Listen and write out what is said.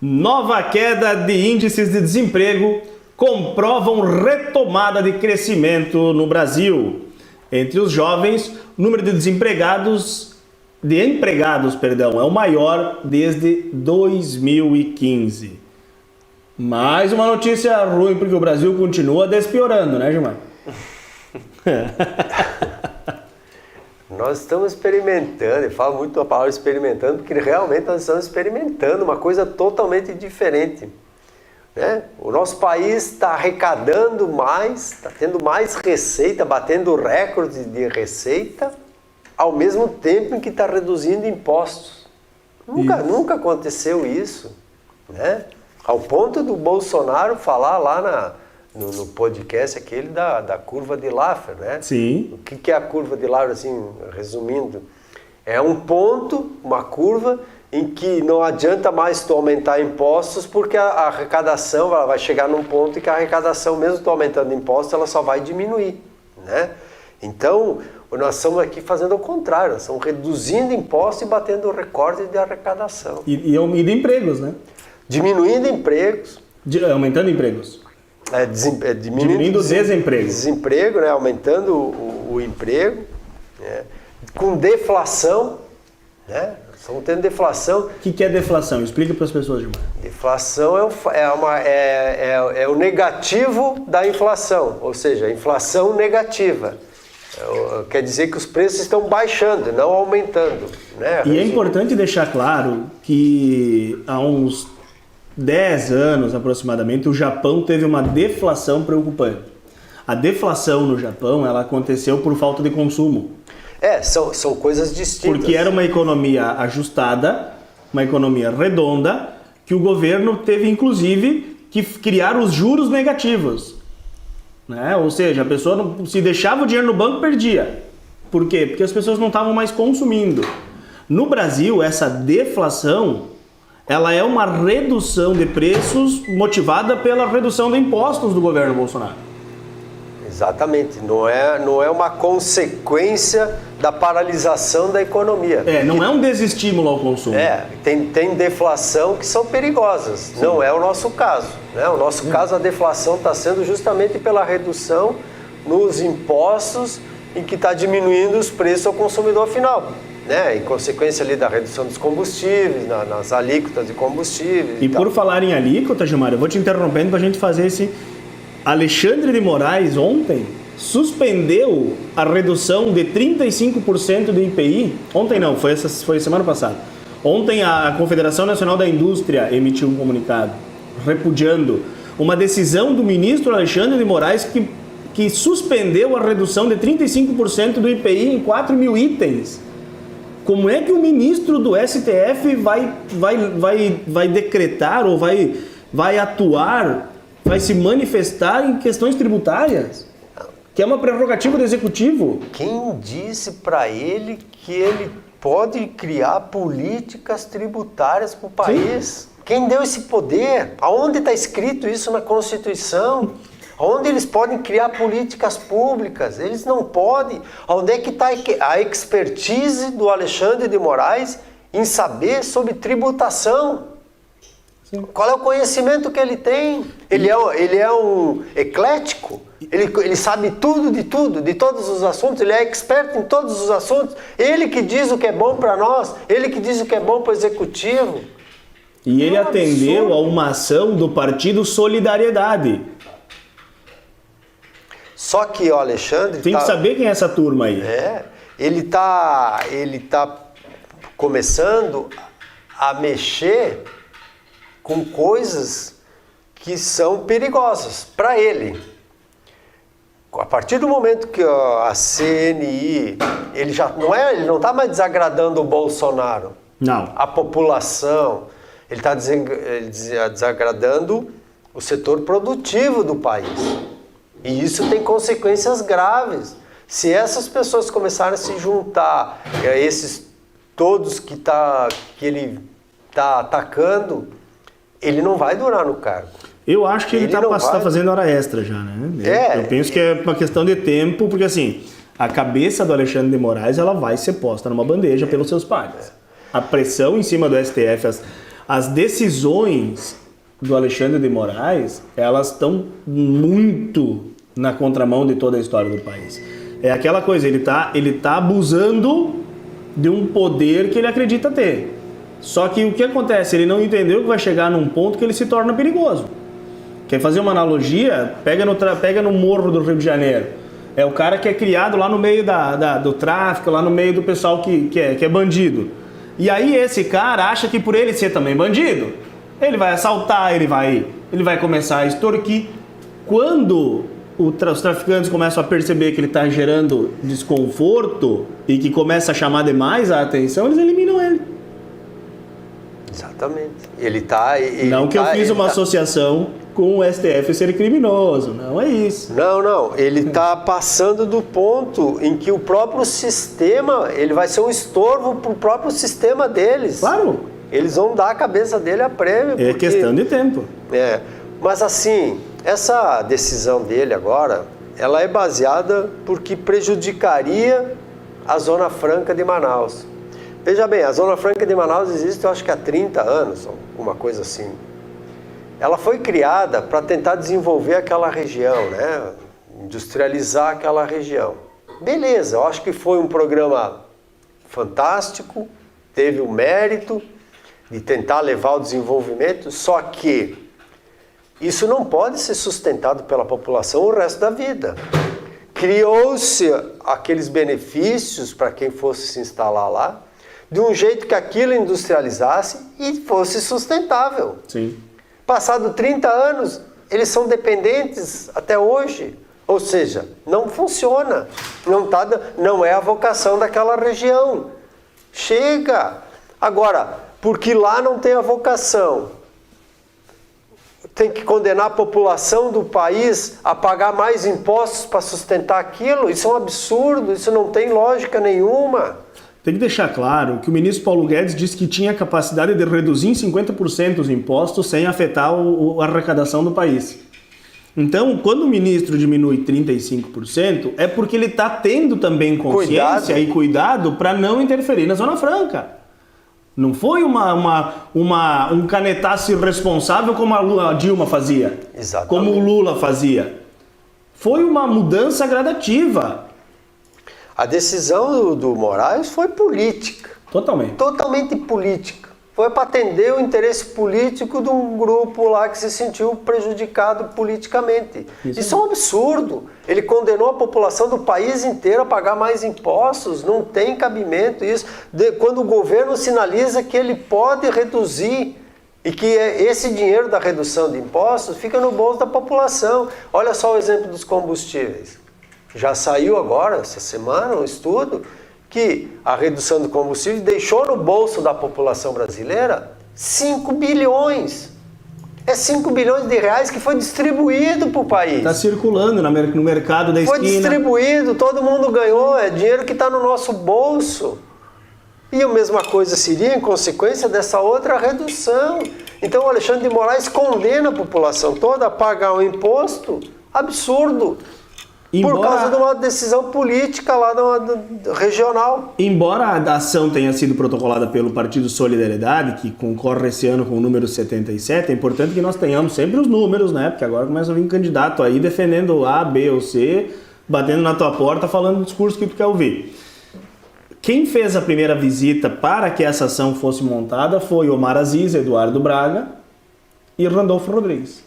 Nova queda de índices de desemprego comprovam retomada de crescimento no Brasil. Entre os jovens, o número de empregados é o maior desde 2015. Mais uma notícia ruim, porque o Brasil continua despiorando, né, Gilmar? Nós estamos experimentando, eu falo muito a palavra experimentando, porque realmente nós estamos experimentando uma coisa totalmente diferente. Né? O nosso país está arrecadando mais, está tendo mais receita, batendo recorde de receita, ao mesmo tempo em que está reduzindo impostos. Nunca aconteceu isso. Né? Ao ponto do Bolsonaro falar lá no podcast aquele da curva de Laffer, né? Sim. O que é a curva de Laffer, assim, resumindo? É um ponto, uma curva, em que não adianta mais tu aumentar impostos, porque a arrecadação ela vai chegar num ponto em que a arrecadação, mesmo tu aumentando impostos, ela só vai diminuir, né? Então, nós estamos aqui fazendo o contrário, nós estamos reduzindo impostos e batendo o recorde de arrecadação. E de empregos, né? Diminuindo empregos. Aumentando empregos. Diminuindo o desemprego. Desemprego, né? Aumentando o emprego, né? Com deflação, né? Estamos tendo deflação. O que é deflação? Explica para as pessoas, Gilmar. Deflação é o negativo da inflação, ou seja, inflação negativa. Quer dizer que os preços estão baixando, não aumentando. Né? E é importante deixar claro que há uns 10 anos aproximadamente, o Japão teve uma deflação preocupante. A deflação no Japão ela aconteceu por falta de consumo. São coisas distintas. Porque era uma economia ajustada, uma economia redonda, que o governo teve inclusive que criar os juros negativos. Né? Ou seja, a pessoa se deixava o dinheiro no banco, perdia. Por quê? Porque as pessoas não estavam mais consumindo. No Brasil, essa deflação ela é uma redução de preços motivada pela redução de impostos do governo Bolsonaro. Exatamente, não é uma consequência da paralisação da economia. Não é um desestímulo ao consumo. Tem deflação que são perigosas, sim. Não é o nosso caso. Né? O nosso caso, a deflação está sendo justamente pela redução nos impostos em que está diminuindo os preços ao consumidor final. Né? Em consequência ali da redução dos combustíveis, nas alíquotas de combustíveis. E por falar em alíquota, Gilmar, eu vou te interrompendo para a gente fazer esse... Alexandre de Moraes ontem suspendeu a redução de 35% do IPI. Ontem não, foi semana passada. Ontem a Confederação Nacional da Indústria emitiu um comunicado repudiando uma decisão do ministro Alexandre de Moraes que suspendeu a redução de 35% do IPI em 4 mil itens. Como é que o ministro do STF vai decretar ou vai atuar, vai se manifestar em questões tributárias? Que é uma prerrogativa do executivo. Quem disse para ele que ele pode criar políticas tributárias para o país? Sim. Quem deu esse poder? Aonde está escrito isso na Constituição? Onde eles podem criar políticas públicas? Eles não podem. Onde é que está a expertise do Alexandre de Moraes em saber sobre tributação? Sim. Qual é o conhecimento que ele tem? Ele é um eclético? Ele sabe tudo, de todos os assuntos? Ele é expert em todos os assuntos? Ele que diz o que é bom para nós? Ele que diz o que é bom para o executivo? E ele atendeu a uma ação do Partido Solidariedade. Só que o Alexandre... Tem que saber quem é essa turma aí. Ele tá começando a mexer com coisas que são perigosas para ele. A partir do momento que a CNI, ele não está mais desagradando o Bolsonaro. Não. A população, ele está desagradando o setor produtivo do país. E isso tem consequências graves. Se essas pessoas começarem a se juntar, esses todos que ele está atacando, ele não vai durar no cargo. Eu acho que ele está fazendo hora extra já, né? Eu penso que é uma questão de tempo, porque assim, a cabeça do Alexandre de Moraes ela vai ser posta numa bandeja pelos seus pares. A pressão em cima do STF, as decisões do Alexandre de Moraes, elas estão muito na contramão de toda a história do país. É aquela coisa, ele tá abusando de um poder que ele acredita ter. Só que o que acontece? Ele não entendeu que vai chegar num ponto que ele se torna perigoso. Quer fazer uma analogia? Pega no morro do Rio de Janeiro. É o cara que é criado lá no meio do tráfico, lá no meio do pessoal que é bandido. E aí esse cara acha que por ele ser também bandido, ele vai assaltar, ele vai começar a extorquir. Quando os traficantes começam a perceber que ele está gerando desconforto e que começa a chamar demais a atenção, eles eliminam ele. Exatamente. Eu fiz uma associação com o STF ser criminoso, não é isso. Não, ele está passando do ponto em que o próprio sistema, ele vai ser um estorvo para o próprio sistema deles. Claro. Eles vão dar a cabeça dele a prêmio. É questão de tempo. Mas assim, essa decisão dele agora, ela é baseada porque prejudicaria a Zona Franca de Manaus. Veja bem, a Zona Franca de Manaus existe, eu acho que há 30 anos, alguma coisa assim. Ela foi criada para tentar desenvolver aquela região, né? Industrializar aquela região. Beleza, eu acho que foi um programa fantástico, teve o mérito de tentar levar o desenvolvimento, só que isso não pode ser sustentado pela população o resto da vida. Criou-se aqueles benefícios para quem fosse se instalar lá, de um jeito que aquilo industrializasse e fosse sustentável. Sim. Passado 30 anos, eles são dependentes até hoje. Ou seja, não funciona. Não é a vocação daquela região. Chega! Agora, porque lá não tem a vocação, tem que condenar a população do país a pagar mais impostos para sustentar aquilo? Isso é um absurdo, isso não tem lógica nenhuma. Tem que deixar claro que o ministro Paulo Guedes disse que tinha a capacidade de reduzir em 50% os impostos sem afetar a arrecadação do país. Então, quando o ministro diminui 35%, é porque ele está tendo também consciência e cuidado para não interferir na Zona Franca. Não foi um canetaço irresponsável como a Dilma fazia, Exatamente. Como o Lula fazia. Foi uma mudança gradativa. A decisão do Moraes foi política. Totalmente. Totalmente política. Foi para atender o interesse político de um grupo lá que se sentiu prejudicado politicamente. Isso é um absurdo. Ele condenou a população do país inteiro a pagar mais impostos. Não tem cabimento isso. Quando o governo sinaliza que ele pode reduzir e que esse dinheiro da redução de impostos fica no bolso da população. Olha só o exemplo dos combustíveis. Já saiu agora, essa semana, um estudo que a redução do combustível deixou no bolso da população brasileira 5 bilhões. É 5 bilhões de reais que foi distribuído para o país. Está circulando no mercado da esquina. Foi distribuído, todo mundo ganhou, é dinheiro que está no nosso bolso. E a mesma coisa seria em consequência dessa outra redução. Então o Alexandre de Moraes condena a população toda a pagar um imposto absurdo. Por causa de uma decisão política lá regional. Embora a ação tenha sido protocolada pelo Partido Solidariedade, que concorre esse ano com o número 77, é importante que nós tenhamos sempre os números, né? Porque agora começa a vir candidato aí defendendo A, B ou C, batendo na tua porta, falando o discurso que tu quer ouvir. Quem fez a primeira visita para que essa ação fosse montada foi Omar Aziz, Eduardo Braga e Randolfo Rodrigues.